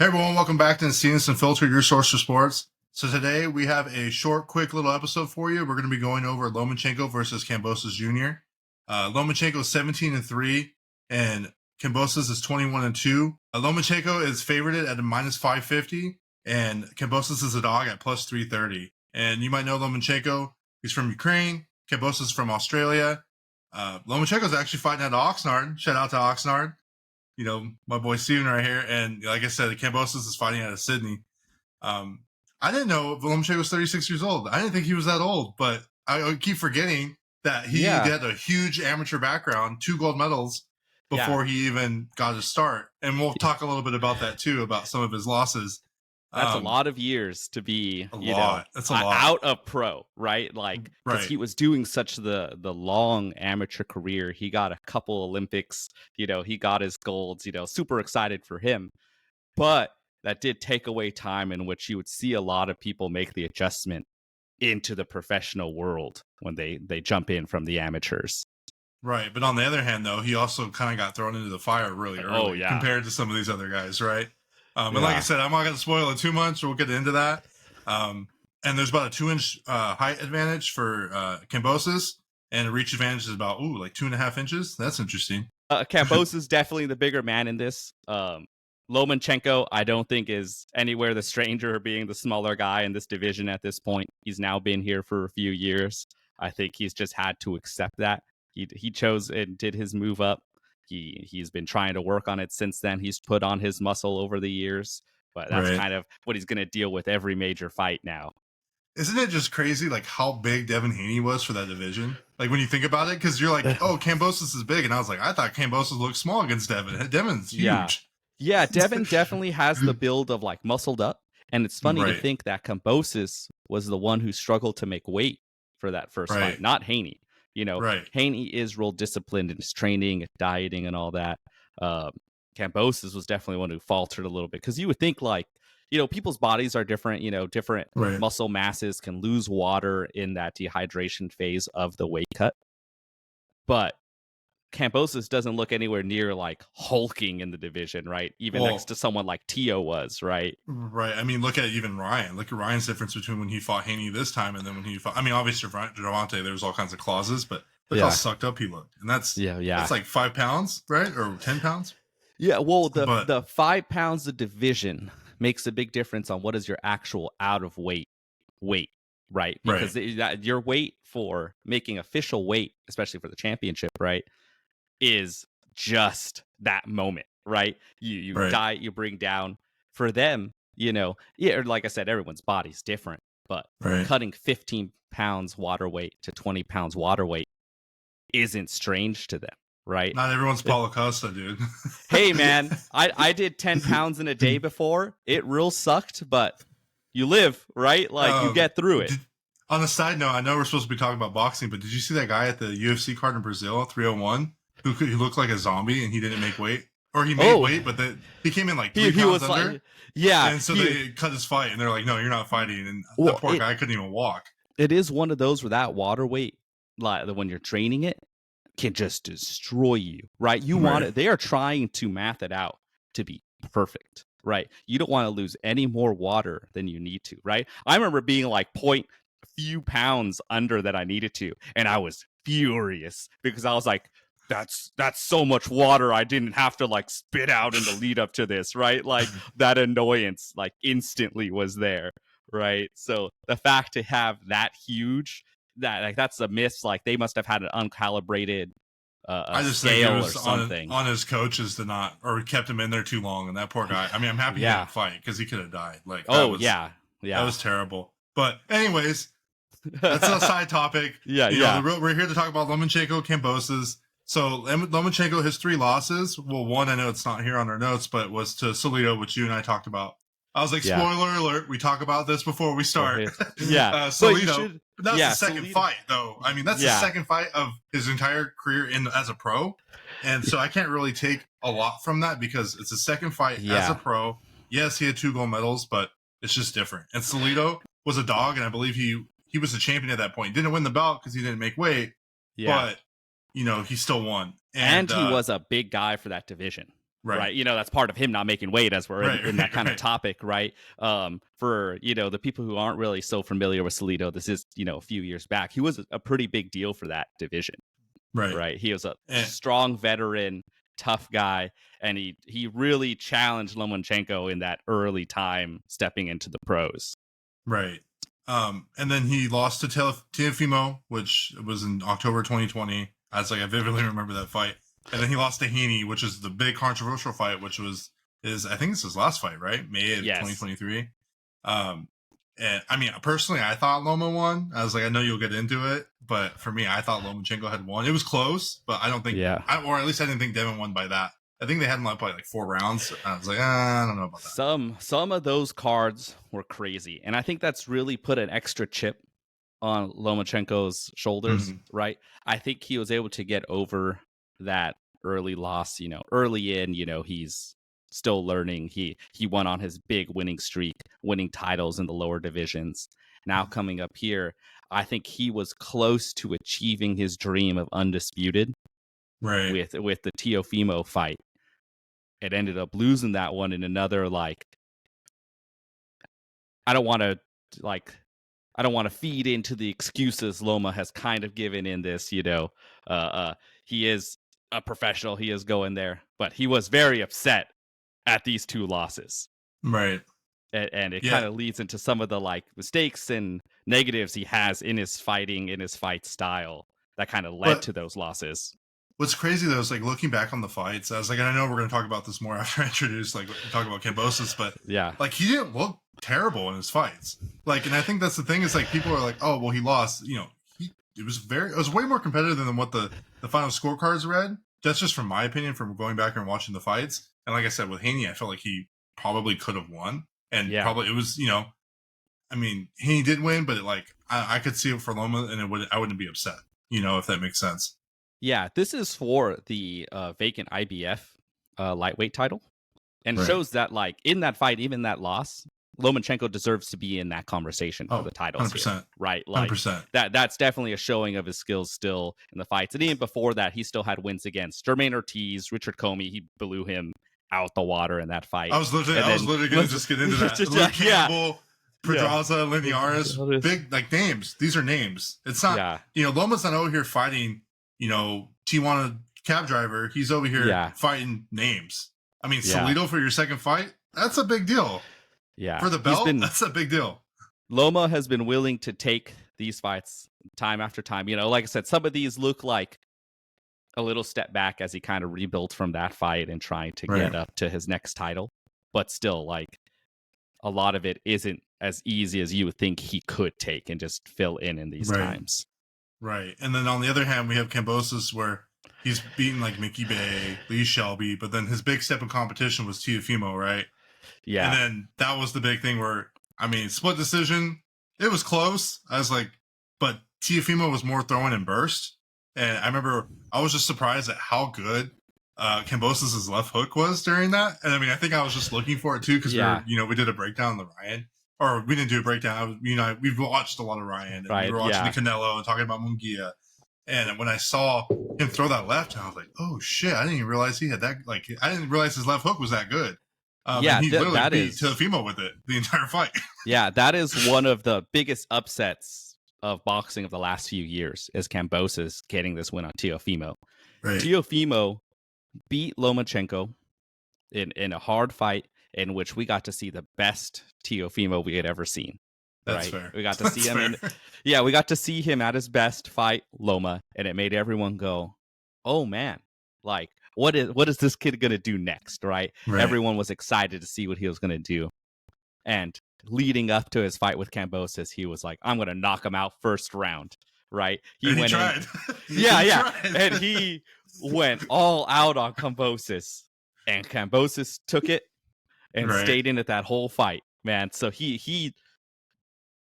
Hey everyone, welcome back to Scenes Unfiltered, your source for sports. So today we have a short, quick little episode for you. We're going to be going over Lomachenko versus Kambosos Jr. Lomachenko is 17-3, and Kambosos is 21-2. Lomachenko is favorited at a minus 550, and Kambosos is a dog at plus 330. And you might know Lomachenko. He's from Ukraine. Kambosos is from Australia. Lomachenko is actually fighting at Oxnard. Shout out to Oxnard. You know, my boy Steven right here. And like I said, Kambosos is fighting out of Sydney. I didn't know Lomachenko was 36 years old. I didn't think he was that old, but I keep forgetting that he had a huge amateur background, 2 gold medals before he even got his start. And we'll talk a little bit about that too, about some of his losses. That's a lot of years to be, That's a lot. out of pro, right? Like, because he was doing such the long amateur career. He got a couple Olympics, he got his golds, super excited for him. But that did take away time in which you would see a lot of people make the adjustment into the professional world when they jump in from the amateurs. Right. But on the other hand, though, he also kind of got thrown into the fire really early compared to some of these other guys, right? And like I said, I'm not going to spoil it too much. We'll get into that. And there's about a 2-inch height advantage for Kambosos, and a reach advantage is about like 2.5 inches. That's interesting. Kambosos is definitely the bigger man in this. Lomachenko, I don't think is anywhere the stranger being the smaller guy in this division at this point. He's now been here for a few years. I think he's just had to accept that. He chose and did his move up. He's been trying to work on it since then. He's put on his muscle over the years, but that's kind of what he's going to deal with every major fight now. Isn't it just crazy, like, how big Devin Haney was for that division? Like, when you think about it, because you're like, oh, Kambosos is big. And I was like, I thought Kambosos looked small against Devin. Devin's huge. Yeah, Devin definitely has the build of, like, muscled up. And it's funny to think that Kambosos was the one who struggled to make weight for that first fight, not Haney. Haney is real disciplined in his training, dieting, and all that. Kambosos was definitely one who faltered a little bit, because you would think, like, people's bodies are different. Different muscle masses can lose water in that dehydration phase of the weight cut. But Kambosos doesn't look anywhere near like hulking in the division, right? Even next to someone like Tio was, right? Right. I mean, look at even Ryan. Look at Ryan's difference between when he fought Haney this time and then when he fought. I mean, obviously, Gervonta, there was all kinds of clauses, but look how sucked up he looked. And that's that's like 5 pounds, right? Or 10 pounds? Yeah. Well, the 5 pounds of division makes a big difference on what is your actual out of weight, right? Because your weight for making official weight, especially for the championship, right, is just that moment, right? You diet, you bring down. For them, like I said, everyone's body's different, but cutting 15 pounds water weight to 20 pounds water weight isn't strange to them, right? Not everyone's Paulo Costa, dude. Hey, man, I did 10 pounds in a day before. It real sucked, but you live, right? Like, you get through it. On a side note, I know we're supposed to be talking about boxing, but did you see that guy at the UFC card in Brazil, 301? Who looked like a zombie and he didn't make weight, or he made weight, but he came in like 3 pounds under. Like, and so they cut his fight, and they're like, "No, you're not fighting." And the poor guy couldn't even walk. It is one of those where that water weight, like when you're training it, can just destroy you, right? You want it. They are trying to math it out to be perfect, right? You don't want to lose any more water than you need to, right? I remember being like a few pounds under that I needed to, and I was furious because I was like, that's so much water I didn't have to like spit out in the lead up to this, right? Like, that annoyance like instantly was there, right? So the fact to have that huge, that's a miss. Like, they must have had an uncalibrated I just scale think it was or something on his coaches to not, or kept him in there too long. And that poor guy, I mean, I'm happy he didn't fight because he could have died. Like, that was terrible. But anyways, that's a side topic. We're here to talk about Lomachenko, Kambosos. So Lomachenko, his 3 losses. Well, one, I know it's not here on our notes, but was to Salido, which you and I talked about. I was like, spoiler alert, we talk about this before we start. Salido. That's the second fight, though. I mean, that's the second fight of his entire career as a pro. And so I can't really take a lot from that because it's a second fight as a pro. Yes, he had 2 gold medals, but it's just different. And Salido was a dog, and I believe he was the champion at that point. He didn't win the belt because he didn't make weight, but he still won. And he was a big guy for that division. right? That's part of him not making weight, as we're in that kind of topic, right? For the people who aren't really so familiar with Salido, this is a few years back. He was a pretty big deal for that division, right? He was a strong veteran, tough guy, and he really challenged Lomachenko in that early time stepping into the pros. Right. And then he lost to Teofimo, which was in October 2020. I vividly remember that fight. And then he lost to Heaney, which is the big controversial fight, which I think it's his last fight, right? May of 2023. And I mean, personally, I thought Loma won. I was like, I know you'll get into it, but for me, I thought Lomachenko had won. It was close, but I don't think, or at least I didn't think Devin won by that. I think they had him play like 4 rounds. I was like, I don't know about that. Some of those cards were crazy, and I think that's really put an extra chip on Lomachenko's shoulders, right? I think he was able to get over that early loss. Early in, he's still learning. He went on his big winning streak, winning titles in the lower divisions. Now coming up here, I think he was close to achieving his dream of undisputed, right? With the Teofimo fight. It ended up losing that one in another I don't want to feed into the excuses Loma has kind of given in this. He is a professional. He is going there, but he was very upset at these 2 losses. Right. And it kind of leads into some of the mistakes and negatives he has in his fighting, in his fight style that kind of led to those losses. What's crazy though is looking back on the fights, I was and I know we're going to talk about this more after I introduce talk about Kambosos, but he didn't look terrible in his fights. And I think that's the thing is people are like, oh well, he lost. It was way more competitive than what the final scorecards read. That's just from my opinion from going back and watching the fights. And like I said with Haney, I felt like he probably could have won, and probably it was I mean Haney did win, but I could see it for Loma, and I wouldn't be upset. If that makes sense. Yeah, this is for the vacant IBF lightweight title, and shows that in that fight, even that loss, Lomachenko deserves to be in that conversation for the titles. 100%. Here, right? 100%. That's definitely a showing of his skills still in the fights. And even before that, he still had wins against Jermaine Ortiz, Richard Comey. He blew him out the water in that fight. I was literally going to just get into that. Luke Campbell, Pedraza, Linares, big names. These are names. It's not Loma's not over here fighting Tijuana cab driver. He's over here fighting names. I mean, Salido for your second fight, that's a big deal. Yeah. For the belt, that's a big deal. Loma has been willing to take these fights time after time. Like I said, some of these look like a little step back as he kind of rebuilt from that fight and trying to get up to his next title. But still, a lot of it isn't as easy as you would think he could take and just fill in these times. Right. And then on the other hand, we have Kambosos where he's beaten Mickey Bay, Lee Shelby, but then his big step in competition was Teofimo, right? Yeah. And then that was the big thing where, split decision. It was close. I was but Teofimo was more throwing and burst. And I remember I was just surprised at how good Kambosos' left hook was during that. And I think I was just looking for it too because we did a breakdown on the Ryan. Or we didn't do a breakdown. We've watched a lot of Ryan. And we were watching the Canelo and talking about Munguia. And when I saw him throw that left, I was like, oh shit, I didn't even realize he had that. I didn't realize his left hook was that good. And he literally beat Teofimo with it the entire fight. Yeah, that is one of the biggest upsets of boxing of the last few years is Kambosos getting this win on Teofimo. Right. Teofimo beat Lomachenko in a hard fight in which we got to see the best Teofimo we had ever seen. That's fair. We got to see him. We got to see him at his best fight Loma, and it made everyone go, "Oh man, what is this kid gonna do next?" Right? Everyone was excited to see what he was gonna do, and leading up to his fight with Kambosos, he was like, "I'm gonna knock him out first round." Right? He tried. And he went all out on Kambosos, and Kambosos took it and stayed in it that whole fight, man. So he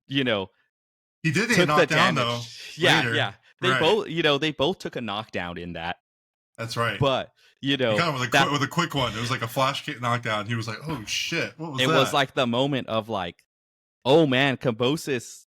did get knocked down though. Yeah. They both took a knockdown in that. That's right. But he got him with a quick one. It was like a flash kick knockdown. He was like, "Oh shit, what was that?" It was like the moment of oh man, Kambosos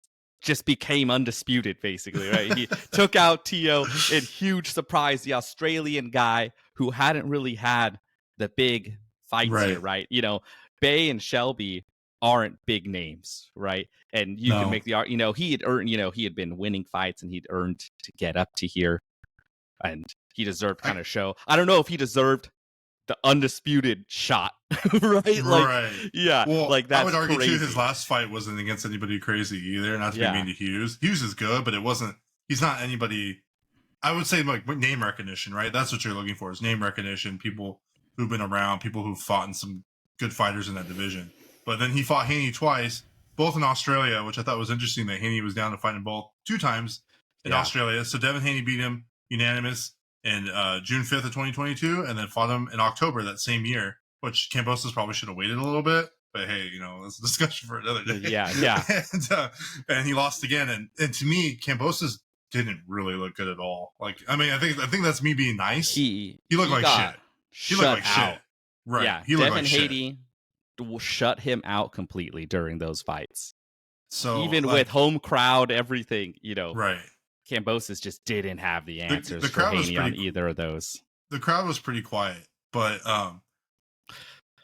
just became undisputed, basically, right? He took out Teo in huge surprise, the Australian guy who hadn't really had the big fights here, right? You know, Bay and Shelby aren't big names, right? And you can make the argument, you know, he had earned, you know, he had been winning fights and he'd earned to get up to here, and he deserved kind of show. I don't know if he deserved the undisputed shot, right? Like, yeah, well, like that's I would argue crazy. too, his last fight wasn't against anybody crazy either. Not to be mean to Hughes. Hughes is good, but it wasn't. He's not anybody. I would say like name recognition, right? That's what you're looking for, is name recognition. People who've been around, people who've fought in some good fighters in that division. But then he fought Haney twice, both in Australia, which I thought was interesting that Haney was down to fight in both 2 times in Australia. So Devin Haney beat him unanimous in June 5th of 2022, and then fought him in October that same year, which Kambosos probably should have waited a little bit. But hey, you know, that's a discussion for another day. Yeah. And he lost again. And to me, Kambosos didn't really look good at all. Like, I mean, I think that's me being nice. He looked like shit. He looked like shit. Right. Yeah. He looked Devin like Haney shut him out completely during those fights. So even with home crowd, everything, you know, right. Kambosos just didn't have the answers the for crowd Haney on either of those. The crowd was pretty quiet, but I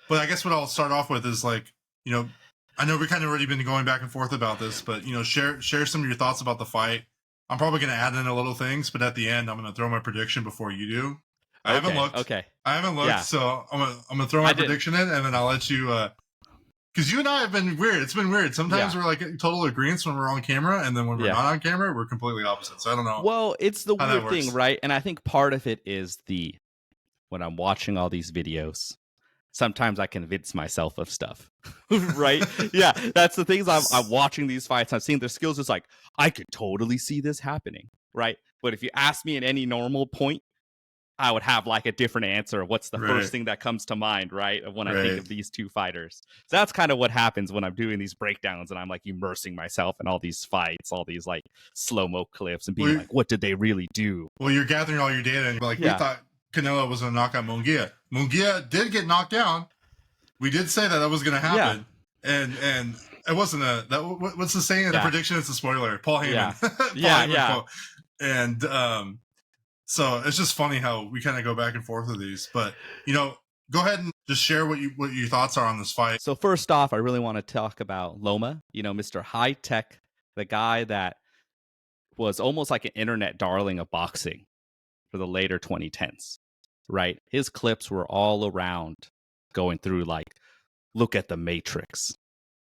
guess what I'll start off with is, like, you know, I know we kind of already been going back and forth about this, but, you know, share some of your thoughts about the fight. I'm probably going to add in a little things, but at the end, I'm going to throw my prediction before you do. I haven't looked. So I'm gonna throw my prediction in, and then I'll let you. Because you and I have been weird. It's been weird. Sometimes we're like total agreements when we're on camera, and then when we're not on camera, we're completely opposite. So I don't know. Well, it's the weird thing, right? And I think part of it is when I'm watching all these videos, sometimes I convince myself of stuff, right? Yeah, that's the things. I'm watching these fights. I'm seeing their skills. It's like, I could totally see this happening, right? But if you ask me at any normal point, I would have like a different answer of what's the first thing that comes to mind, right? Of when I think of these two fighters. So that's kind of what happens when I'm doing these breakdowns and I'm like immersing myself in all these fights, all these like slow-mo clips, and being like, what did they really do? Well, you're gathering all your data, and like, we thought Canelo was going to knock out Munguia. Munguia did get knocked down. We did say that was going to happen. And it wasn't what's the saying? The prediction is a spoiler. Paul Heyman. Paul Heyman. And so it's just funny how we kind of go back and forth with these. But, you know, go ahead and just share what your thoughts are on this fight. So first off, I really want to talk about Loma, you know, Mr. High Tech, the guy that was almost like an internet darling of boxing for the later 2010s, right? His clips were all around going through like, look at the Matrix,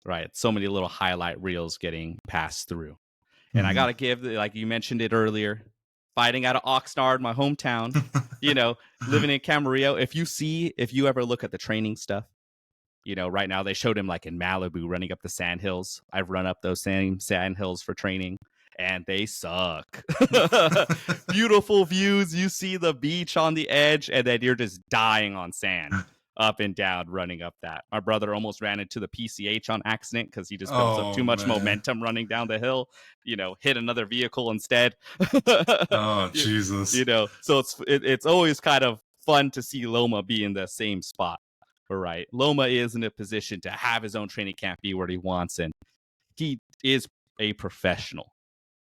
right? So many little highlight reels getting passed through. And I got to give, like you mentioned it earlier, fighting out of Oxnard, my hometown, you know, living in Camarillo. If you ever look at the training stuff, you know, right now they showed him like in Malibu running up the sand hills. I've run up those same sand hills for training, and they suck. Beautiful views. You see the beach on the edge, and then you're just dying on sand. Up and down, running up that. My brother almost ran into the PCH on accident because he just built up too much momentum running down the hill. You know, hit another vehicle instead. Oh, Jesus! You know, so it's always kind of fun to see Loma be in the same spot. All right, Loma is in a position to have his own training camp, be where he wants, and he is a professional.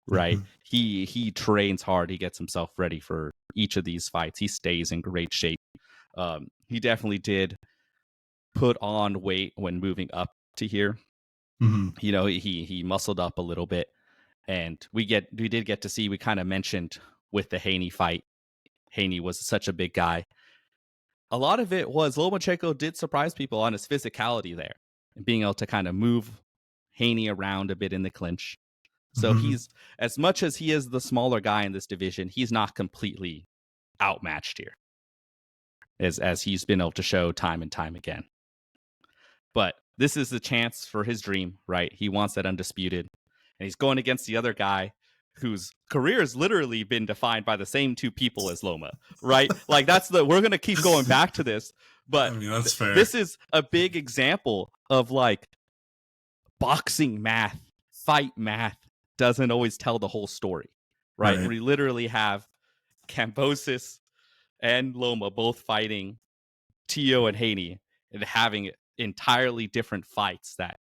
Right, he trains hard. He gets himself ready for each of these fights. He stays in great shape. He definitely did put on weight when moving up to here. You know, he muscled up a little bit, and we did get to see, we kind of mentioned with the Haney fight, Haney was such a big guy. A lot of it was Lomachenko did surprise people on his physicality there and being able to kind of move Haney around a bit in the clinch. So he's, as much as he is the smaller guy in this division, he's not completely outmatched here, as he's been able to show time and time again. But this is the chance for his dream, right? He wants that undisputed. And he's going against the other guy whose career has literally been defined by the same two people as Loma, right? Like we're going to keep going back to this, but I mean, that's fair. This is a big example of like boxing math, fight math doesn't always tell the whole story, right? We literally have Kambosos and Loma both fighting Tio and Haney and having entirely different fights that,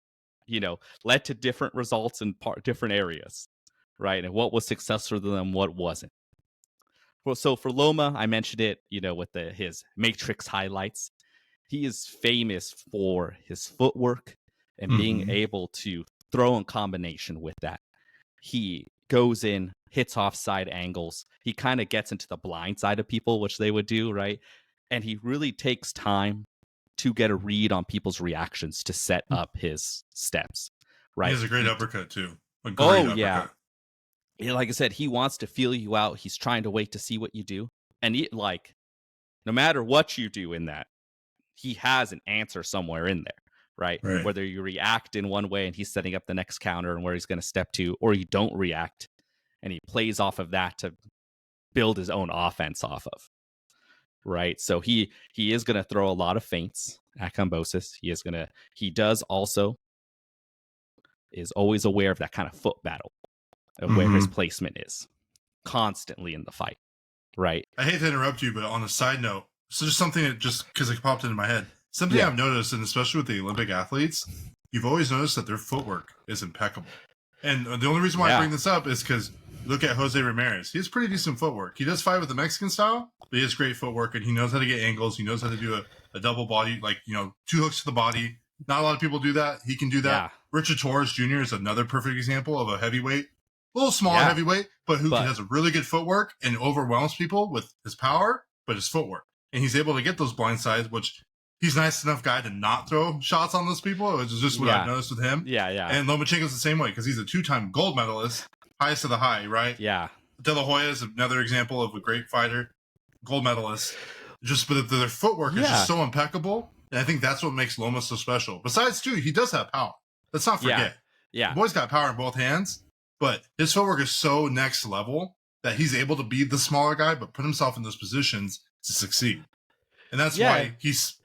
you know, led to different results in different areas, right? And what was successful to them, what wasn't. Well, so for Loma, I mentioned it, you know, with his Matrix highlights. he is famous for his footwork and being able to throw in combination with that. He goes in, hits off side angles. He kind of gets into the blind side of people, which they would do, right? And he really takes time to get a read on people's reactions to set up his steps, right? He has a great uppercut too. A great uppercut. Yeah. Like I said, he wants to feel you out. He's trying to wait to see what you do. And no matter what you do in that, he has an answer somewhere in there, right? Whether you react in one way and he's setting up the next counter and where he's going to step to, or you don't react and he plays off of that to build his own offense off of, right? So he is going to throw a lot of feints at Kambosos. He does also is always aware of that kind of foot battle of where his placement is constantly in the fight, right? I hate to interrupt you, but on a side note, so just something that just because it popped into my head, something I've noticed, and especially with the Olympic athletes, you've always noticed that their footwork is impeccable. And the only reason why I bring this up is because look at Jose Ramirez. He has pretty decent footwork. He does fight with the Mexican style, but he has great footwork, and he knows how to get angles. He knows how to do a double body, like, 2 hooks to the body. Not a lot of people do that. He can do that. Yeah. Richard Torres Jr. is another perfect example of a heavyweight, a little smaller heavyweight, but who has a really good footwork and overwhelms people with his power, but his footwork. And he's able to get those blind sides, which he's a nice enough guy to not throw shots on those people. It's just what I've noticed with him. Yeah. And Lomachenko's the same way because he's a 2-time gold medalist, highest of the high, right? Yeah. De La Hoya is another example of a great fighter, gold medalist. But their footwork is just so impeccable. And I think that's what makes Loma so special. Besides, too, he does have power. Let's not forget. Yeah. The boy's got power in both hands, but his footwork is so next level that he's able to be the smaller guy, but put himself in those positions to succeed. And that's why he's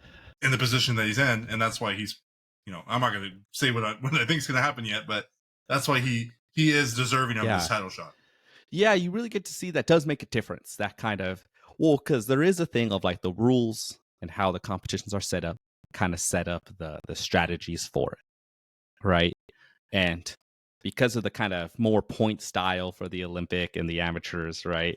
in the position that he's in. And that's why he's, I'm not going to say what I think is going to happen yet, but that's why he is deserving of this title shot. Yeah, you really get to see that does make a difference. That kind of, because there is a thing of like the rules and how the competitions are set up, kind of set up the strategies for it, right? And because of the kind of more point style for the Olympic and the amateurs, right?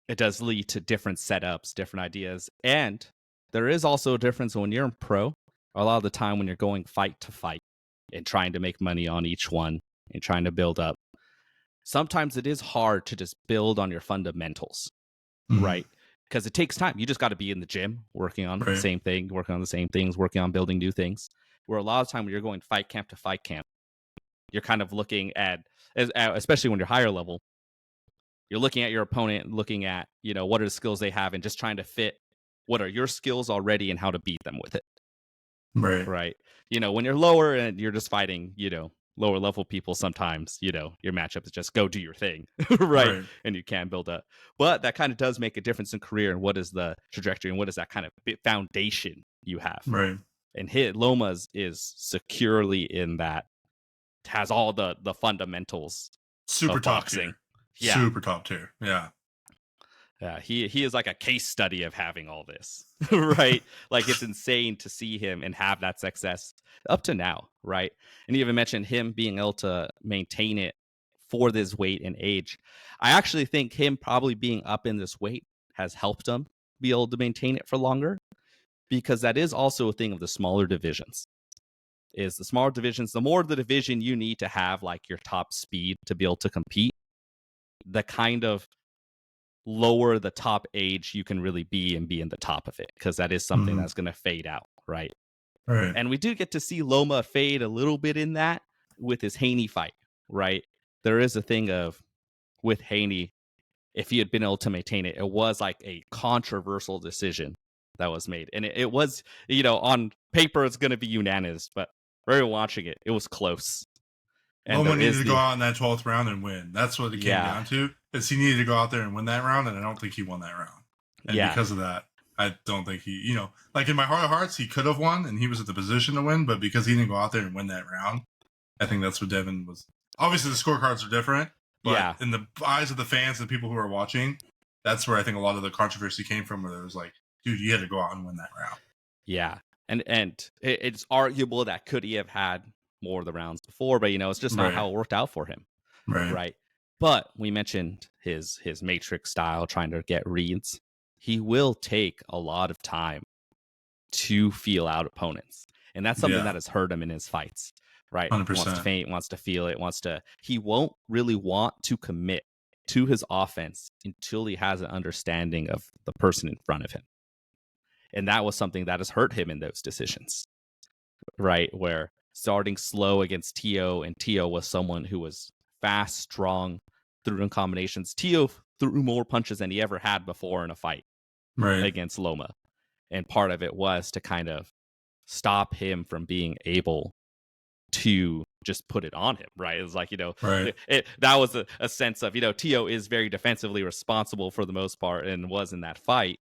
It does lead to different setups, different ideas. And there is also a difference when you're in pro, a lot of the time when you're going fight to fight and trying to make money on each one and trying to build up. Sometimes it is hard to just build on your fundamentals, right? Because it takes time. You just got to be in the gym working on the same thing, working on the same things, working on building new things. Where a lot of time when you're going fight camp to fight camp, you're kind of looking at, especially when you're higher level, you're looking at your opponent, looking at, what are the skills they have and just trying to fit what are your skills already and how to beat them with it. Right. When you're lower and you're just fighting, lower level people, sometimes, your matchup is just go do your thing, right? And you can build up. But that kind of does make a difference in career and what is the trajectory and what is that kind of foundation you have. Right. And Loma's is securely in that, has all the fundamentals. Super top boxing. Tier. Yeah. Super top tier. Yeah. Yeah, he is like a case study of having all this, right? Like it's insane to see him and have that success up to now, right? And you even mentioned him being able to maintain it for this weight and age. I actually think him probably being up in this weight has helped him be able to maintain it for longer, because that is also a thing of the smaller divisions. Is the smaller divisions, the more the division you need to have like your top speed to be able to compete, the kind of lower the top age you can really be and be in the top of it, because that is something that's going to fade out, right? And we do get to see Loma fade a little bit in that with his Haney fight, right? There is a thing of, with Haney, if he had been able to maintain it, it was like a controversial decision that was made. And it was, on paper, it's going to be unanimous, but when watching it, it was close. And Loma needed to go out in that 12th round and win. That's what it came down to. Is he needed to go out there and win that round, and I don't think he won that round. And because of that, I don't think he, like in my heart of hearts, he could have won, and he was at the position to win, but because he didn't go out there and win that round, I think that's what Devin was. Obviously, the scorecards are different, but in the eyes of the fans and people who are watching, that's where I think a lot of the controversy came from, where it was like, dude, you had to go out and win that round. Yeah. And it's arguable that could he have had more of the rounds before, but it's just not how it worked out for him. Right. But we mentioned his matrix style, trying to get reads. He will take a lot of time to feel out opponents. And that's something that has hurt him in his fights, right? 100%. Wants to feint, wants to feel it, he won't really want to commit to his offense until he has an understanding of the person in front of him. And that was something that has hurt him in those decisions, right? Where starting slow against Tio, and Tio was someone who was fast, strong, threw in combinations. Tio threw more punches than he ever had before in a fight against Loma. And part of it was to kind of stop him from being able to just put it on him, right? It was like, that was a sense of, Tio is very defensively responsible for the most part and was in that fight.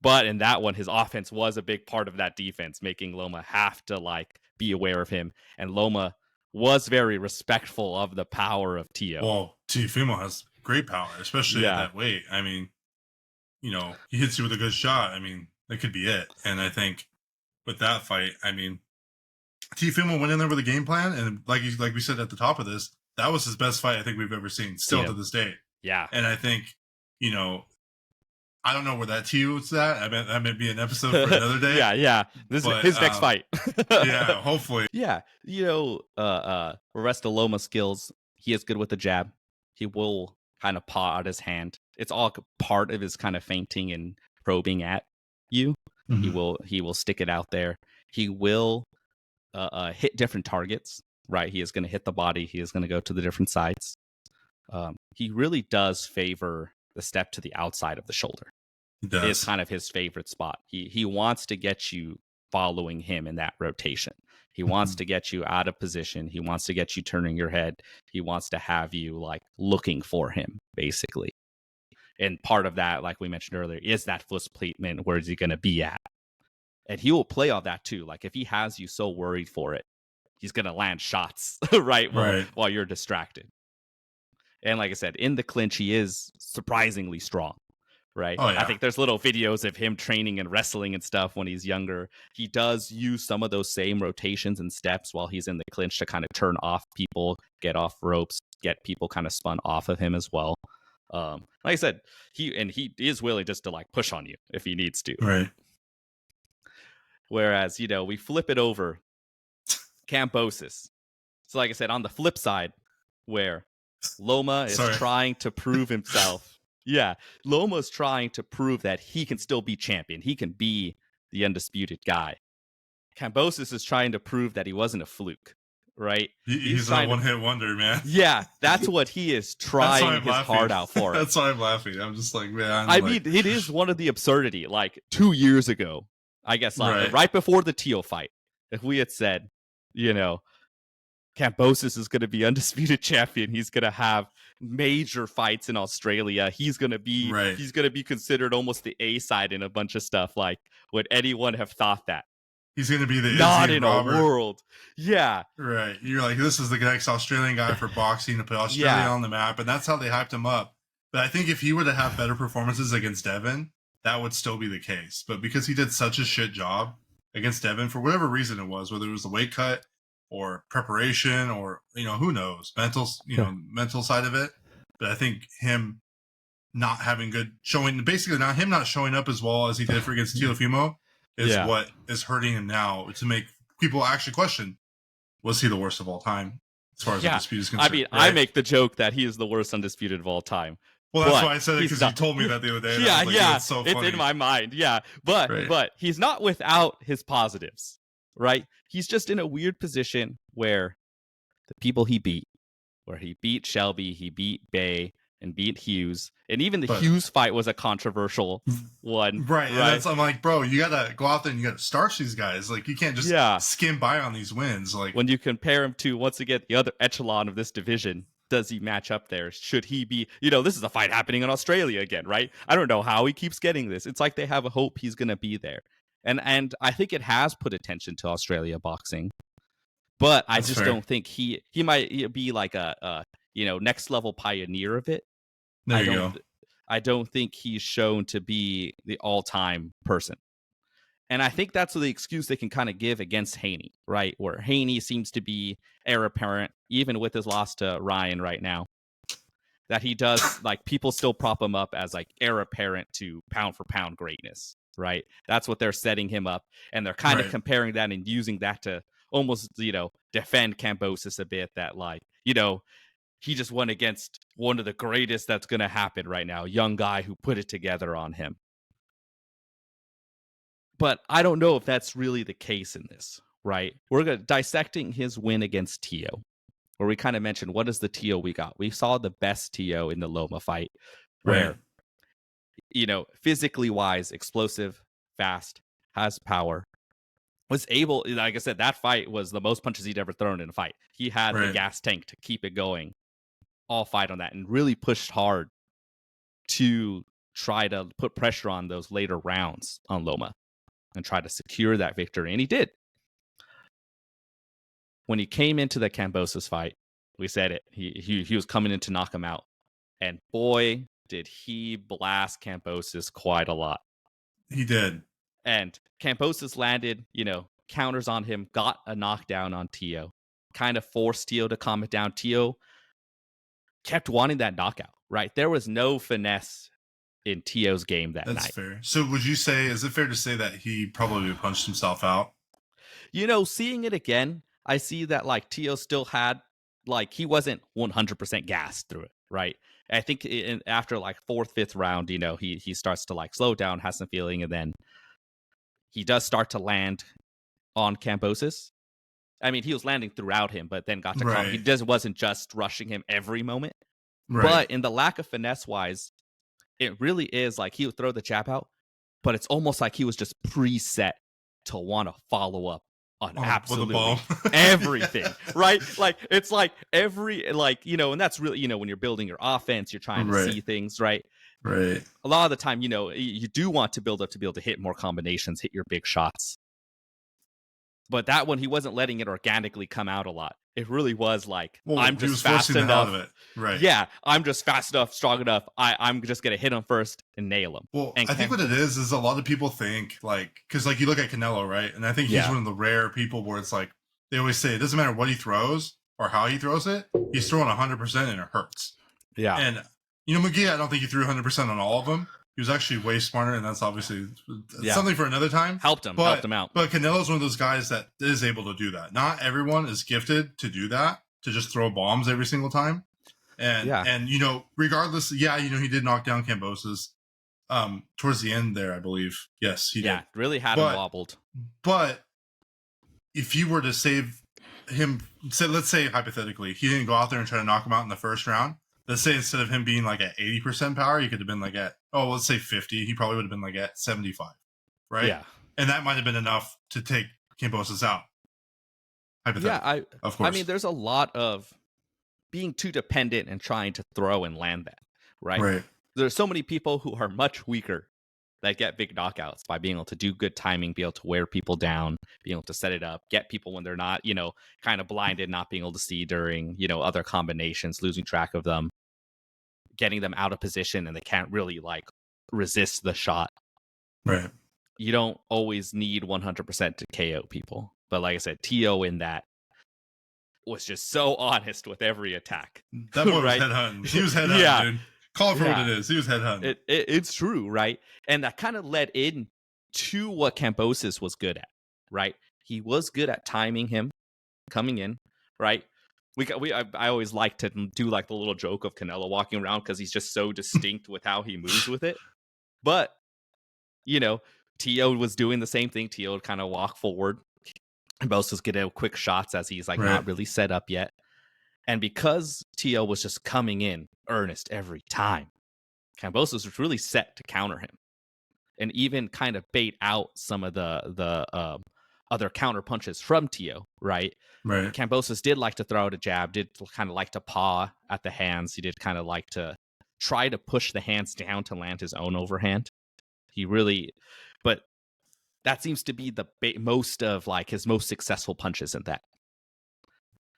But in that one, his offense was a big part of that defense, making Loma have to be aware of him. And Loma was very respectful of the power of Tio. Well, Teofimo has great power, especially at that weight. I mean, he hits you with a good shot. I mean, that could be it. And I think with that fight, I mean, Teofimo went in there with a game plan, and like we said at the top of this, that was his best fight I think we've ever seen, still to this day. Yeah. And I think, I don't know where that Tio's at. I mean, that may be an episode for another day. Yeah. This is his next fight. Yeah, hopefully. Yeah. Rest of Loma's skills, he is good with the jab. He will kind of paw out his hand. It's all part of his kind of feinting and probing at you. Mm-hmm. He will stick it out there. He will hit different targets, right? He is going to hit the body. He is going to go to the different sides. He really does favor the step to the outside of the shoulder. Is kind of his favorite spot. He wants to get you following him in that rotation. He wants to get you out of position. He wants to get you turning your head. He wants to have you looking for him, basically. And part of that, like we mentioned earlier, is that foot placement. Where is he going to be at? And he will play on that too. If he has you so worried for it, he's going to land shots while you're distracted. And like I said, in the clinch, he is surprisingly strong, right? Oh, yeah. I think there's little videos of him training and wrestling and stuff when he's younger. He does use some of those same rotations and steps while he's in the clinch to kind of turn off people, get off ropes, get people kind of spun off of him as well. Like I said, he is willing just to push on you if he needs to. Right. Whereas, we flip it over, Kambosos. So like I said, on the flip side, where Loma is trying to prove himself. Yeah, Loma's trying to prove that he can still be champion. He can be the undisputed guy. Kambosos is trying to prove that he wasn't a fluke, right? He's a one-hit wonder, man. Yeah, that's what he is trying his heart out for. That's why I'm laughing. I'm just man. I mean, it is one of the absurdity. 2 years ago, I guess, right before the Tio fight, if we had said, Kambosos is going to be undisputed champion. He's going to have major fights in Australia. He's going to be considered almost the A side in a bunch of stuff. Would anyone have thought that? He's going to be the not Izzy in Robert. A world. Yeah. Right. You're this is the next Australian guy for boxing to put Australia on the map, and that's how they hyped him up. But I think if he were to have better performances against Devin, that would still be the case. But because he did such a shit job against Devin, for whatever reason it was, whether it was the weight cut or preparation or, who knows, mental side of it. But I think him not having good showing, basically not showing up as well as he did for against Teofimo is what is hurting him now to make people actually question, was he the worst of all time as far as the dispute is concerned? I mean, right? I make the joke that he is the worst undisputed of all time. Well, that's why I said it, because you told me that the other day. It's so funny. It's in my mind. Yeah. But he's not without his positives, right? He's just in a weird position where the people he beat, where he beat Shelby, he beat Bay, and beat Hughes, and even the Hughes fight was a controversial one. Right. And I'm like, bro, you got to go out there and you got to starch these guys. You can't just skim by on these wins. When you compare him to, once again, the other echelon of this division, does he match up there? Should he be, this is a fight happening in Australia again, right? I don't know how he keeps getting this. It's like they have a hope he's going to be there. And I think it has put attention to Australia boxing, but I just don't think he might be a next level pioneer of it. There you go. I don't think he's shown to be the all-time person. And I think that's the excuse they can kind of give against Haney, right? Where Haney seems to be heir apparent, even with his loss to Ryan right now, that he does, people still prop him up as heir apparent to pound for pound greatness. right? That's what they're setting him up. And they're kind of Right. comparing that and using that to almost, defend Kambosos a bit, that like, he just went against one of the greatest that's going to happen right now, a young guy who put it together on him. But I don't know if that's really the case in this, right? We're dissecting his win against Tio, where we kind of mentioned what is the Tio we got. We saw the best Tio in the Loma fight, where, physically wise, explosive, fast, has power, was able, like I said, that fight was the most punches he'd ever thrown in a fight. He had the gas tank to keep it going all fight on that, and really pushed hard to try to put pressure on those later rounds on Loma and try to secure that victory. And he did. When he came into the Kambosos fight, we said it. He was coming in to knock him out. And boy, did he blast Kambosos quite a lot. He did. And Kambosos landed, counters on him, got a knockdown on Tio, kind of forced Tio to calm it down. Tio kept wanting that knockout, right? There was no finesse in Tio's game that night. That's fair. So would you say, is it fair to say that he probably punched himself out? Seeing it again, I see that like Tio still had, like, he wasn't 100% gassed through it, right? I think after like fourth, fifth round, he starts to like slow down, has some feeling, and then he does start to land on Kambosos. I mean, he was landing throughout him, but then got to calm. He wasn't just rushing him every moment. Right. But in the lack of finesse wise, it really is like he would throw the jab out, but it's almost like he was just preset to want to follow up on absolutely everything, right? Like, it's like every, like, and that's really, when you're building your offense, you're trying to see things, right? Right. A lot of the time, you do want to build up to be able to hit more combinations, hit your big shots. But that one, he wasn't letting it organically come out a lot. It really was like, I'm just fast enough. Of it. Right. Yeah, I'm just fast enough, strong enough. I'm just going to hit him first and nail him. Well, I think what it is a lot of people think, like, because like you look at Canelo, right? And I think he's one of the rare people where it's like, they always say it doesn't matter what he throws or how he throws it. He's throwing 100% and it hurts. Yeah. And, McGee, I don't think he threw 100% on all of them. He was actually way smarter, and that's obviously something for another time. Helped him out. But Canelo's one of those guys that is able to do that. Not everyone is gifted to do that, to just throw bombs every single time. And regardless, he did knock down Kambosos towards the end there, I believe. Yes, he did. Yeah, really had him wobbled. But if you were to save him, let's say hypothetically, he didn't go out there and try to knock him out in the first round. Let's say instead of him being like at 80% power, he could have been like at, let's say 50. He probably would have been like at 75, right? Yeah. And that might have been enough to take Kambosos out. Yeah, of course. I mean, there's a lot of being too dependent and trying to throw and land that, right? Right. There's so many people who are much weaker that get big knockouts by being able to do good timing, be able to wear people down, being able to set it up, get people when they're not, kind of blinded, not being able to see during, other combinations, losing track of them, getting them out of position and they can't really like resist the shot. Right. You don't always need 100% to KO people. But like I said, Tio in that was just so honest with every attack. That boy was headhunting. He was headhunting, dude. Call it for what it is. He was headhunting. It's true, right? And that kind of led in to what Kambosos was good at, right? He was good at timing him coming in, right? I always like to do like the little joke of Canelo walking around because he's just so distinct with how he moves with it. But, Tio was doing the same thing. Tio would kind of walk forward. Kambosos get quick shots as he's like not really set up yet. And because Tio was just coming in earnest every time, Kambosos was really set to counter him and even kind of bait out some of the other counter punches from Tio, right? Right. Kambosos did like to throw out a jab, did kind of like to paw at the hands. He did kind of like to try to push the hands down to land his own overhand. But that seems to be the most of like his most successful punches in that.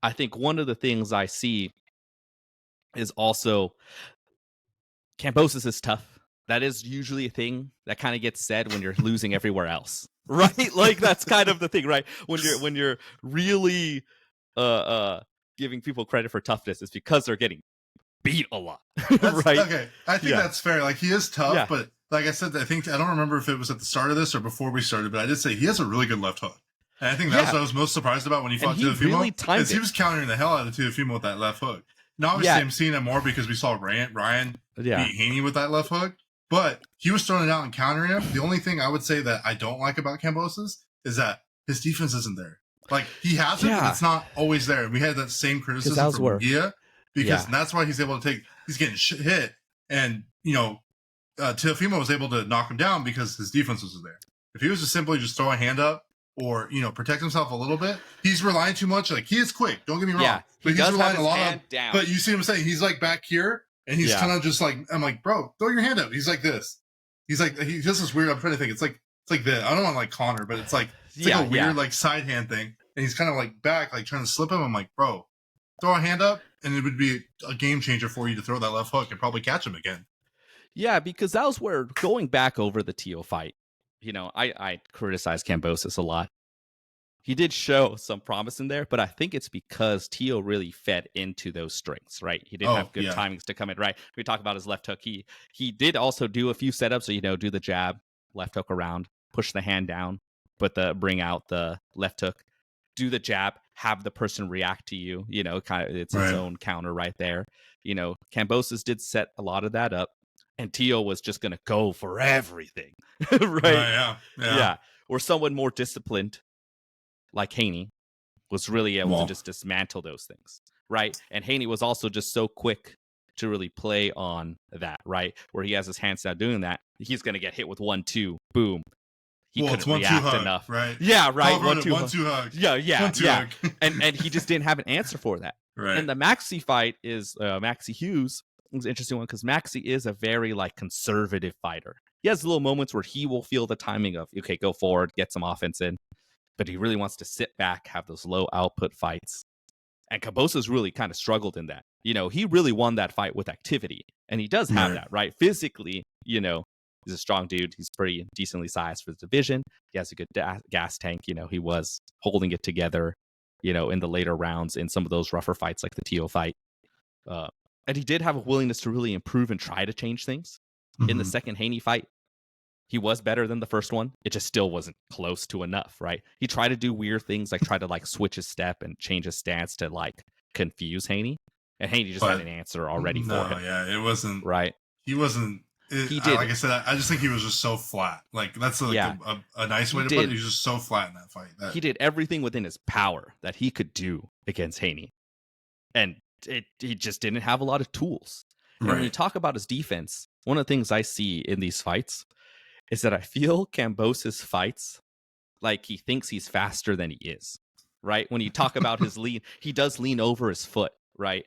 I think one of the things I see is also Kambosos is tough. That is usually a thing that kind of gets said when you're losing everywhere else, right? Like that's kind of the thing, right? When you're really giving people credit for toughness, it's because they're getting beat a lot, right? Okay, I think that's fair. Like he is tough, but like I said, I don't remember if it was at the start of this or before we started, but I did say he has a really good left hook. And I think that's what I was most surprised about when he fought Teofimo. Really timed it. He was countering the hell out of Teofimo with that left hook. Now, obviously, I'm seeing it more because we saw Ryan beat Haney with that left hook, but he was throwing it out and countering him. The only thing I would say that I don't like about Kambosos is that his defense isn't there. Like, he has it, but it's not always there. And we had that same criticism from Gia, because that's why he's able to he's getting hit, and, Teofimo was able to knock him down because his defense was there. If he was just simply just throw a hand up or, protect himself a little bit, he's relying too much. Like, he is quick, don't get me wrong, but he's relying a lot on, but you see what I'm saying? He's like back here, and he's kind of just like, I'm like, bro, throw your hand up. He's like this. He's like, he does this weird, I'm trying to think. It's like this. I don't want to like Connor, but it's like a weird like side hand thing. And he's kind of like back, like trying to slip him. I'm like, bro, throw a hand up, and it would be a game changer for you to throw that left hook and probably catch him again. Yeah, because that was where, going back over the Teo fight, I criticized Kambosos a lot. He did show some promise in there, but I think it's because Teo really fed into those strengths, right? He didn't have good timings to come in, right? We talk about his left hook. He did also do a few setups, so, do the jab, left hook around, push the hand down, bring out the left hook, do the jab, have the person react to you, kind of, it's its own counter right there. Kambosos did set a lot of that up, and Teo was just going to go for everything, right? Yeah. Or someone more disciplined, like Haney, was really able to just dismantle those things, right? And Haney was also just so quick to really play on that, right? Where he has his hands down doing that, he's going to get hit with 1-2, boom. He couldn't react enough, right? Yeah, right. 1-2 hug. Yeah. And he just didn't have an answer for that. Right. And the Maxi fight is Maxi Hughes. It's an interesting one because Maxi is a very conservative fighter. He has little moments where he will feel the timing of, okay, go forward, get some offense in, but he really wants to sit back, have those low output fights. And Kambosos really kind of struggled in that. He really won that fight with activity, and he does have that, right? Physically, he's a strong dude. He's pretty decently sized for the division. He has a good gas tank. He was holding it together, in the later rounds in some of those rougher fights like the Teo fight. And he did have a willingness to really improve and try to change things. In the second Haney fight, he was better than the first one. It just still wasn't close to enough, right? He tried to do weird things, like try to switch his step and change his stance to confuse Haney. And Haney just had an answer already for him. Yeah, it wasn't. Right. He wasn't. He did. Like I said, I just think he was just so flat. That's a nice way to put it. He was just so flat in that fight. He did everything within his power that he could do against Haney. And he just didn't have a lot of tools. And when you talk about his defense, one of the things I see in these fights is that I feel Kambosos fights like he thinks he's faster than he is, right? When you talk about his lean, he does lean over his foot, right?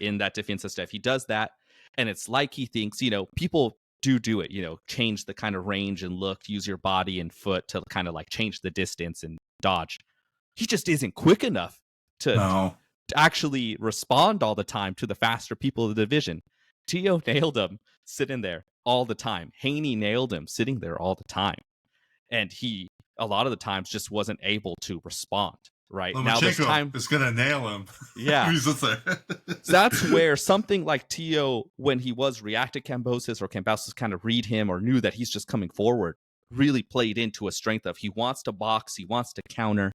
In that defensive stuff. He does that, and it's like he thinks, people do it, change the kind of range and look, use your body and foot to kind of change the distance and dodge. He just isn't quick enough to actually respond all the time to the faster people of the division. Teo nailed him sitting there all the time. Haney nailed him sitting there all the time. And he, a lot of the times, just wasn't able to respond, right? Lomachenko now this time is going to nail him. Yeah. So that's where something like Teo, when he was reacting to Kambosos, or Kambosos kind of read him or knew that he's just coming forward, really played into a strength of he wants to box, he wants to counter.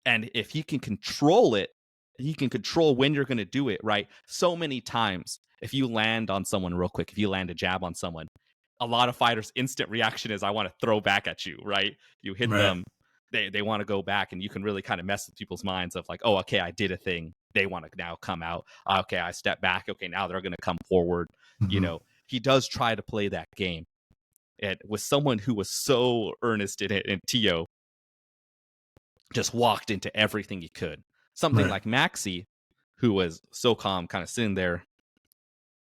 And if he can control it, he can control when you're going to do it, right? So many times, if you land on someone real quick, if you land a jab on someone, a lot of fighters' instant reaction is, I want to throw back at you, right? You hit them, they want to go back, and you can really kind of mess with people's minds of oh, okay, I did a thing. They want to now come out. Okay, I step back. Okay, now they're going to come forward. He does try to play that game. And with someone who was so earnest in it, and Teo just walked into everything he could. Something like Maxi, who was so calm, kind of sitting there,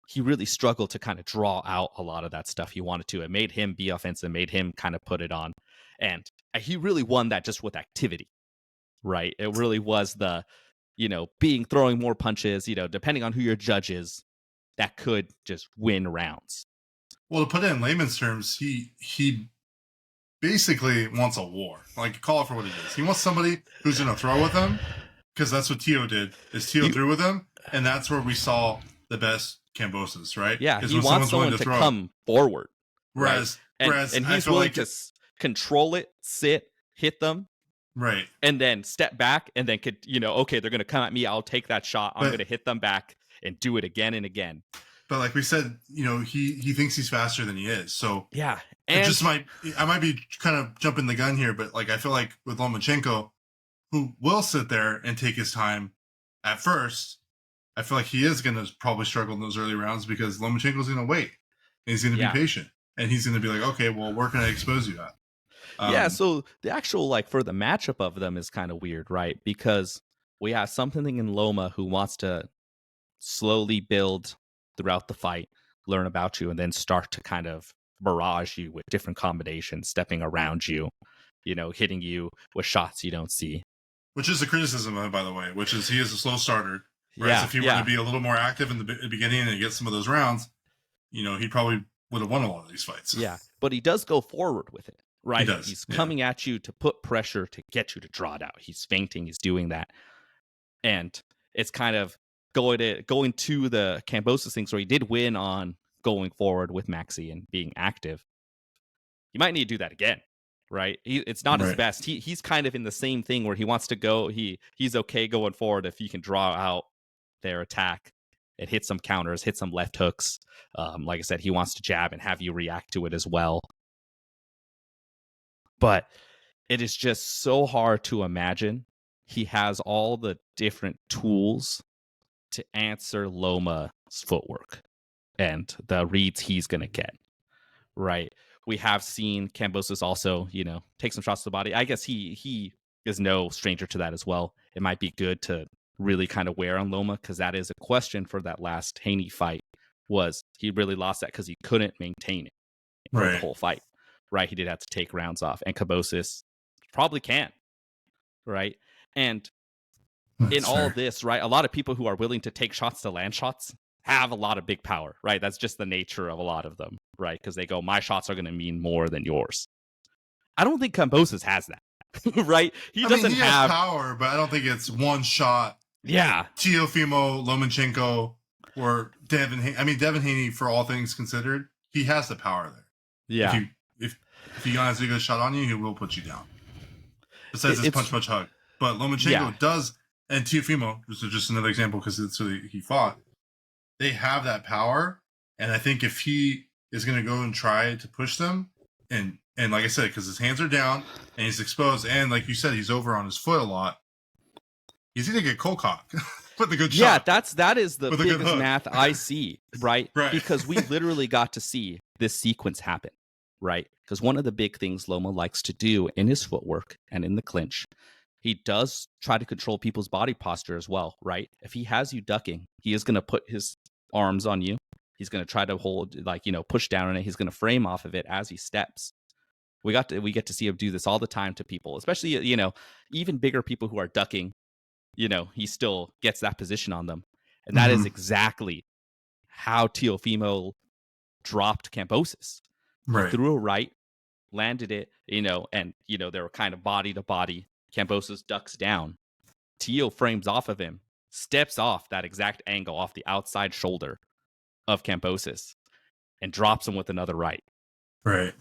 he really struggled to kind of draw out a lot of that stuff he wanted to. It made him be offensive, made him kind of put it on. And he really won that just with activity, right? It really was the, throwing more punches, depending on who your judge is, that could just win rounds. Well, to put it in layman's terms, he basically wants a war. Call it for what it is. He wants somebody who's going to throw with him, because that's what Teo did. Teo threw with him, and that's where we saw the best Kambosos, right? Yeah, he wants someone to come forward. right? Whereas, And whereas and I he's feel willing like to control it, sit, hit them, right, and then step back, and then could okay, they're gonna come at me. I'll take that shot. I'm but gonna hit them back and do it again and again. but like we said, he thinks he's faster than he is. So Yeah, it and just I might be kind of jumping the gun here, but like I feel like with Lomachenko, who will sit there and take his time at first, I feel like he is going to probably struggle in those early rounds because Lomachenko's going to wait and he's going to be yeah, patient and he's going to be like, okay, well, where can I expose you at? yeah. So the actual for the matchup of them is kind of weird, right? Because we have something in Loma who wants to slowly build throughout the fight, learn about you, and then start to kind of barrage you with different combinations, stepping around you, hitting you with shots you don't see. Which is a criticism of him, by the way, which is he is a slow starter. Whereas Yeah, if he were to be a little more active in the beginning and get some of those rounds, he probably would have won a lot of these fights. yeah. But he does go forward with it, right? He does. He's coming at you to put pressure to get you to draw it out. He's feinting. He's doing that. And it's kind of going to the Kambosos things where he did win on going forward with Maxi and being active. You might need to do that again, right? It's not his best. He's kind of in the same thing where he wants to go. He's okay going forward if he can draw out their attack and hit some counters, hit some left hooks. Like I said, he wants to jab and have you react to it as well. But it is just so hard to imagine he has all the different tools to answer Loma's footwork and the reads he's going to get, right? We have seen Kambosos also, take some shots to the body. I guess he is no stranger to that as well. It might be good to really kind of wear on Loma because that is a question for that last Haney fight. Was he really lost that because he couldn't maintain it for the whole fight, right? He did have to take rounds off, and Kambosos probably can, right? And in all this, right, a lot of people who are willing to take shots to land shots have a lot of big power, right? That's just the nature of a lot of them, right? Because they go, my shots are going to mean more than yours. I don't think Kambosos has that, right? He doesn't have power, but I don't think it's one shot. Yeah. Teofimo, Lomachenko, or Devin Haney. I mean, Devin Haney, for all things considered, he has the power there. Yeah. If he has a good shot on you, he will put you down. Besides his punch, hug. But Lomachenko does, and Teofimo, this is just another example because it's who he fought. They have that power, and I think if he is going to go and try to push them, and like I said, because his hands are down and he's exposed, and like you said, he's over on his foot a lot. He's going to get cold cock with a good shot. Yeah, that is the biggest math I see, right? Because we literally got to see this sequence happen, right? Because one of the big things Loma likes to do in his footwork and in the clinch, he does try to control people's body posture as well, right? If he has you ducking, he is going to put his arms on you. He's going to try to hold, push down on it. He's going to frame off of it as he steps. We get to see him do this all the time to people, especially, even bigger people who are ducking. He still gets that position on them. And that is exactly how Teofimo dropped Kambosos. He threw a right, landed it, and, they were kind of body to body. Kambosos ducks down. Teo frames off of him, steps off that exact angle off the outside shoulder of Kambosos, and drops him with another right. Right.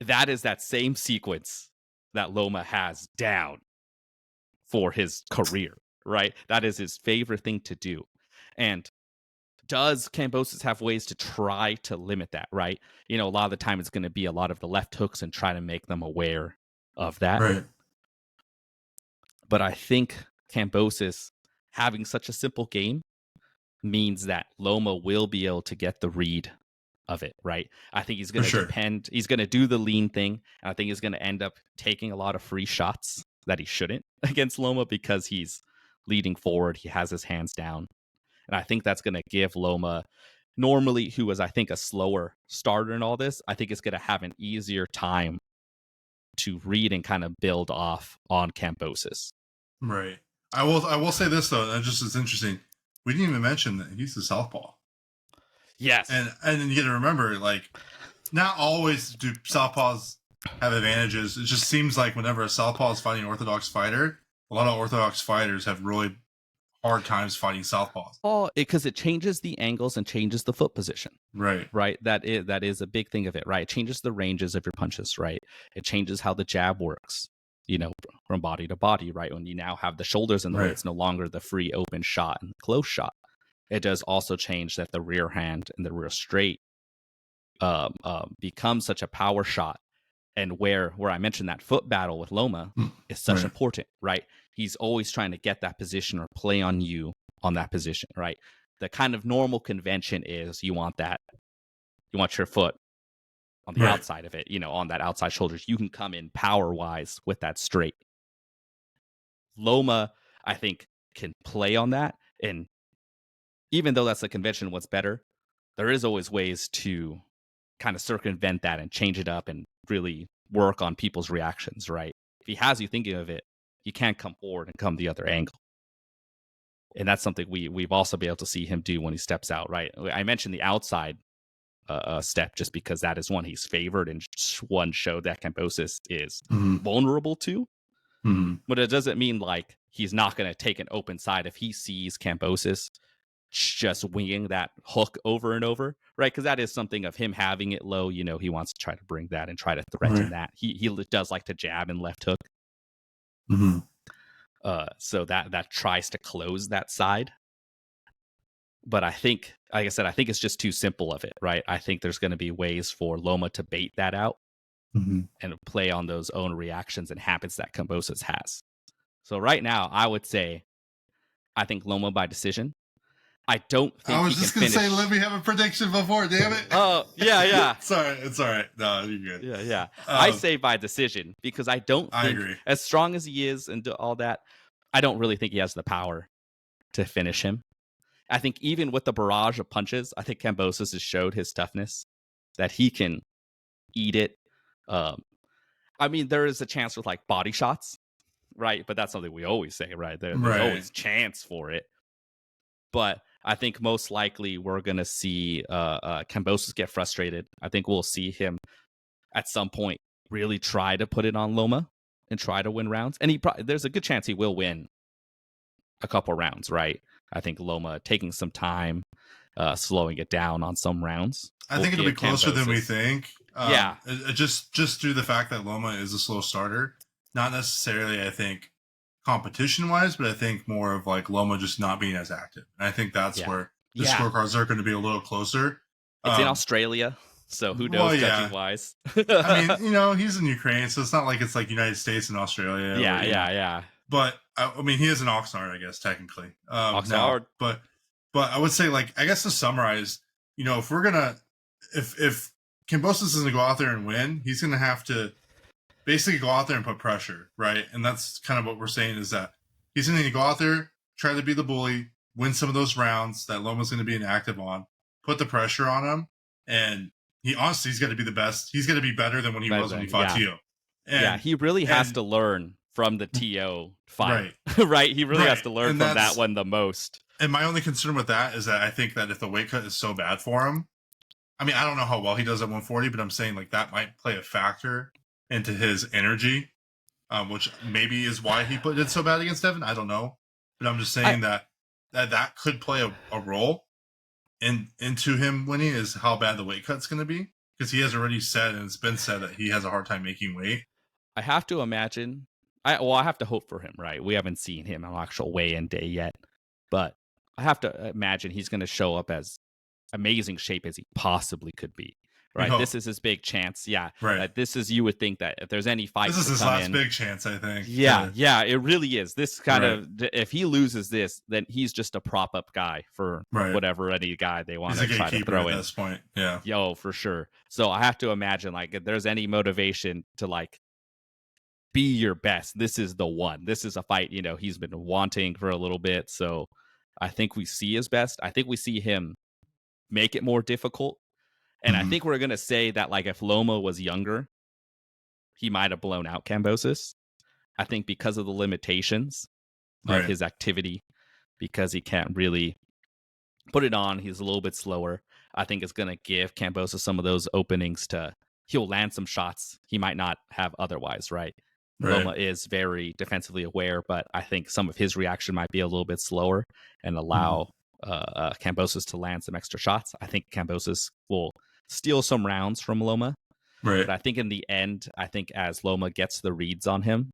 That is that same sequence that Loma has down for his career, right? That is his favorite thing to do. And does Kambosos have ways to try to limit that, right? A lot of the time it's going to be a lot of the left hooks and try to make them aware of that. Right. But I think Kambosos having such a simple game means that Loma will be able to get the read of it, right? I think he's going to he's going to do the lean thing, and I think he's going to end up taking a lot of free shots that he shouldn't against Loma because he's leading forward, he has his hands down. And I think that's going to give Loma, normally who is, I think, a slower starter in all this, I think it's going to have an easier time to read and kind of build off on Kambosos. Right. I will say this though, and just as interesting, we didn't even mention that he's the southpaw. Yes. And then you got to remember, not always do southpaws have advantages. It just seems like whenever a southpaw is fighting an orthodox fighter, a lot of orthodox fighters have really hard times fighting southpaws. Oh, because it changes the angles and changes the foot position. Right. Right. That is a big thing of it. Right. It changes the ranges of your punches. Right. It changes how the jab works. From body to body. Right. When you now have the shoulders in the way, it's no longer the free open shot and close shot. It does also change that the rear hand and the rear straight becomes such a power shot. And where I mentioned that foot battle with Loma is such important, right? He's always trying to get that position or play on you on that position, right? The kind of normal convention is you want your foot on the outside of it, on that outside shoulders. You can come in power-wise with that straight. Loma, I think, can play on that. And even though that's the convention, what's better, there is always ways to kind of circumvent that and change it up and really work on people's reactions, right? If he has you thinking of it, you can't come forward and come the other angle. And that's something we've also been able to see him do when he steps out, right? I mentioned the outside step just because that is one he's favored and one show that Kambosos is vulnerable to. But it doesn't mean like he's not going to take an open side if he sees Kambosos just winging that hook over and over, right? Because that is something of him having it low. He wants to try to bring that and try to threaten that. He does like to jab and left hook. So that tries to close that side. But I think, like I said, I think it's just too simple of it, right? I think there's going to be ways for Loma to bait that out and play on those own reactions and habits that Kambosos has. So right now, I would say, I think Loma by decision. I don't think I was just going to say, let me have a prediction before, damn it. Oh, yeah. Sorry, it's all right. No, you're good. Yeah. I say by decision because I don't think, I agree. As strong as he is and all that, I don't really think he has the power to finish him. I think even with the barrage of punches, I think Kambosos has showed his toughness, that he can eat it. I mean, there is a chance with like body shots, right? But that's something we always say, right? There's always chance for it. But I think most likely we're going to see Kambosos get frustrated. I think we'll see him at some point really try to put it on Loma and try to win rounds. And there's a good chance he will win a couple rounds, right? I think Loma taking some time, slowing it down on some rounds. I think it'll be closer than we think. Yeah. Just through the fact that Loma is a slow starter. Not necessarily, I think, competition-wise, but I think more of like Loma just not being as active. And I think that's where the scorecards are going to be a little closer. It's in Australia, so who knows judging-wise. I mean, he's in Ukraine, so it's not like it's like United States and Australia. Yeah. But, I mean, he is an Oxnard, I guess, technically. Oxnard. But I would say, like, I guess to summarize, if we're going to, if Kambosos is going to go out there and win, he's going to have to basically go out there and put pressure, right? And that's kind of what we're saying is that he's going to go out there, try to be the bully, win some of those rounds that Loma's going to be inactive on, put the pressure on him, and he's got to be the best. He's going to be better than when he was when he fought Tio. And, he really has to learn from the TO fight, right? He really has to learn from that one the most. And my only concern with that is that I think that if the weight cut is so bad for him, I mean, I don't know how well he does at 140, but I'm saying like that might play a factor into his energy, which maybe is why he did so bad against Devin. I don't know, but I'm just saying that could play a role into him winning, is how bad the weight cut's going to be, because he has already said, and it's been said, that he has a hard time making weight. I have to imagine. I have to hope for him, right? We haven't seen him on actual weigh-in day yet, but I have to imagine he's going to show up as amazing shape as he possibly could be. Right, this is his big chance. Yeah, right. This is, you would think that if there's any fight, this is his last big chance, I think. Yeah, it really is. This kind of, if he loses this, then he's just a prop up guy for whatever any guy they want to try to throw in at this point. Yeah, for sure. So I have to imagine, like, if there's any motivation to like be your best, this is the one. This is a fight he's been wanting for a little bit. So I think we see his best. I think we see him make it more difficult. And I think we're going to say that, like, if Loma was younger, he might have blown out Kambosos. I think because of the limitations of his activity, because he can't really put it on, he's a little bit slower. I think it's going to give Kambosos some of those openings he'll land some shots he might not have otherwise, right? Loma is very defensively aware, but I think some of his reaction might be a little bit slower and allow Kambosos to land some extra shots. I think Kambosos will steal some rounds from Loma. Right. But I think in the end, I think as Loma gets the reads on him,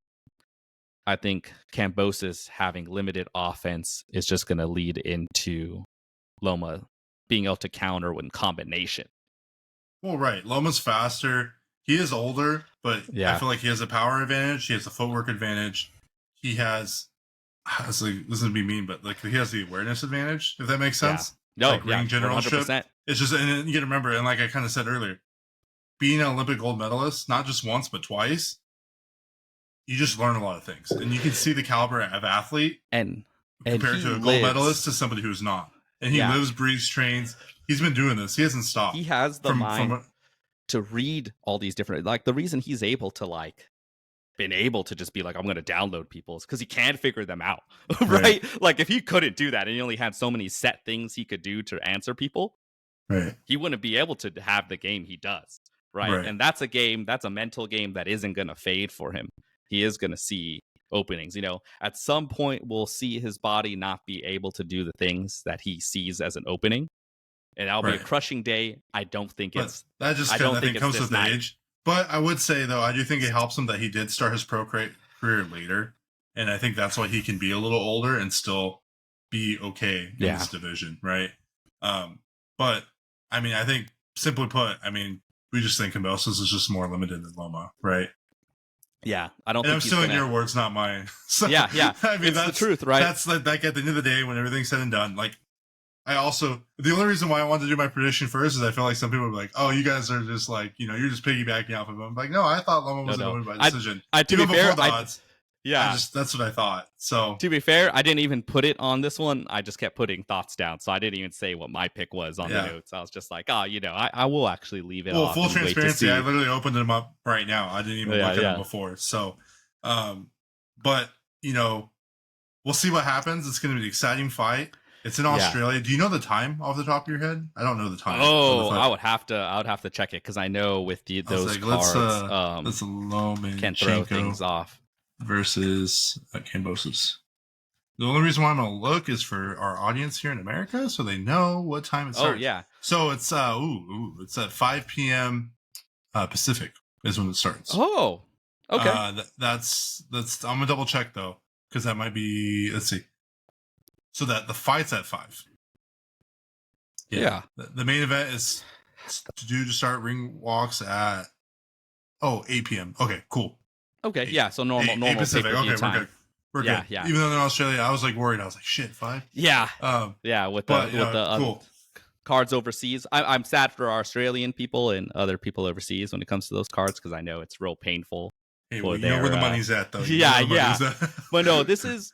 I think Kambosos having limited offense is just going to lead into Loma being able to counter in combination. Well, right. Loma's faster. He is older, but I feel like he has a power advantage. He has a footwork advantage. He has, this is gonna be mean, but like he has the awareness advantage, if that makes sense. No, like ring generalship. 100%. It's just, and you got to remember, and like I kind of said earlier, being an Olympic gold medalist, not just once but twice, you just learn a lot of things, and you can see the caliber of athlete and compared to a gold medalist to somebody who's not. And he lives, breathes, trains. He's been doing this. He hasn't stopped. He has the mind to read all these different, like the reason he's able to been able to just be like, I'm going to download people is because he can figure them out, right? Like if he couldn't do that and he only had so many set things he could do to answer people, he wouldn't be able to have the game he does, right? And that's a mental game that isn't going to fade for him. He is going to see openings. At some point we'll see his body not be able to do the things that he sees as an opening. And that'll be a crushing day. I don't think it's. That just I think comes with age. But I would say though, I do think it helps him that he did start his pro career later, and I think that's why he can be a little older and still be okay in this division, right? But I mean, I think simply put, we just think Kambosos is just more limited than Loma, right? Yeah, I don't. And think I'm stealing your words, not mine. So, yeah. I mean, that's the truth, right? That's like at the end of the day, when everything's said and done, like. I also, the only reason why I wanted to do my prediction first is I feel like some people would be like, oh, you guys are just like, you're just piggybacking off of him. I'm like, no, I thought Loma was going to win by decision. To be fair, odds, that's what I thought. So to be fair, I didn't even put it on this one. I just kept putting thoughts down. So I didn't even say what my pick was on the notes. I was just like, I will actually leave it off. Full transparency, I literally opened them up right now. I didn't even look at them before. So, but, we'll see what happens. It's going to be an exciting fight. It's in Australia. Do you know the time off the top of your head? I don't know the time. Oh, I would have to check it because I know with those cards, let's Lomachenko can throw things off versus Kambosos. The only reason why I'm gonna look is for our audience here in America, so they know what time it starts. Oh yeah. So it's it's at 5 p.m. Pacific is when it starts. Oh, okay. That's. I'm gonna double check though because that might be. Let's see. So that the fight's at 5. Yeah. The main event is due to start ring walks at 8 p.m. Okay, cool. Okay, yeah. So normal 8 Pacific. Okay, time. We're good. Yeah. Even though they're in Australia, I was like worried. I was like, shit, 5. Yeah. With the cool. Cards overseas. I'm sad for our Australian people and other people overseas when it comes to those cards because I know it's real painful. Hey, well, you know where the money's at, though. Yeah. But no, this is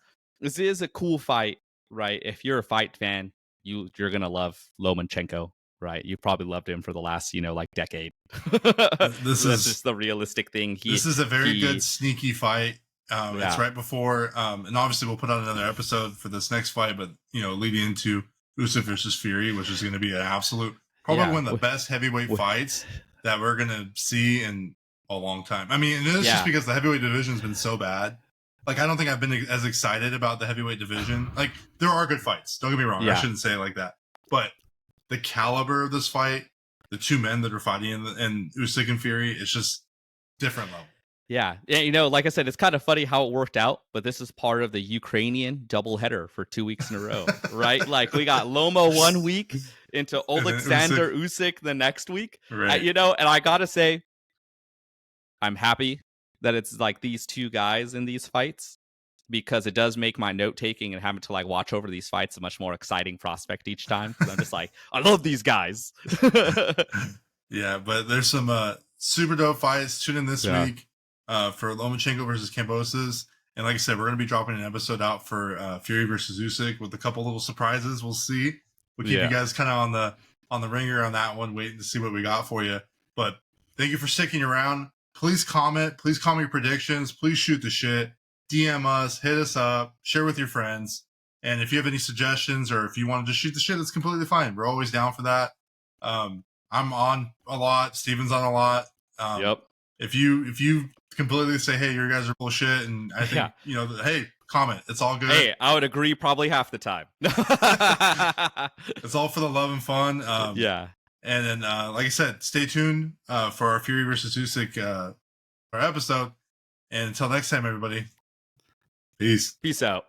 a cool fight. Right, if you're a fight fan, you're gonna love Lomachenko, right? You probably loved him for the last, decade. That's just the realistic thing. This is a very good sneaky fight. It's right before, and obviously we'll put out another episode for this next fight, but leading into Usyk versus Fury, which is going to be an absolute, probably one of the best heavyweight fights that we're gonna see in a long time. I mean, it's just because the heavyweight division has been so bad. Like, I don't think I've been as excited about the heavyweight division. Like, there are good fights. Don't get me wrong. I shouldn't say it like that. But the caliber of this fight, the two men that are fighting in Usyk and Fury, it's just different level. Yeah. Like I said, it's kind of funny how it worked out, but this is part of the Ukrainian doubleheader for 2 weeks in a row, right? Like, we got Loma 1 week into Alexander Usyk the next week. Right. And I got to say, I'm happy that it's like these two guys in these fights because it does make my note taking and having to watch over these fights a much more exciting prospect each time. I'm just like, I love these guys. Yeah, but there's some super dope fights. Tune in this week for Lomachenko versus Kambosos. And like I said, we're going to be dropping an episode out for Fury versus Usyk with a couple little surprises. We'll see. We'll keep you guys kind of on the ringer on that one, waiting to see what we got for you. But thank you for sticking around. Please comment. Please comment your predictions. Please shoot the shit. DM us. Hit us up. Share with your friends. And if you have any suggestions or if you want to just shoot the shit, that's completely fine. We're always down for that. I'm on a lot. Steven's on a lot. Yep. if you completely say, hey, your guys are bullshit, and I think hey, comment. It's all good. Hey, I would agree probably half the time. It's all for the love and fun. Yeah. And then, like I said, stay tuned for our Fury versus Usyk our episode. And until next time, everybody, peace. Peace out.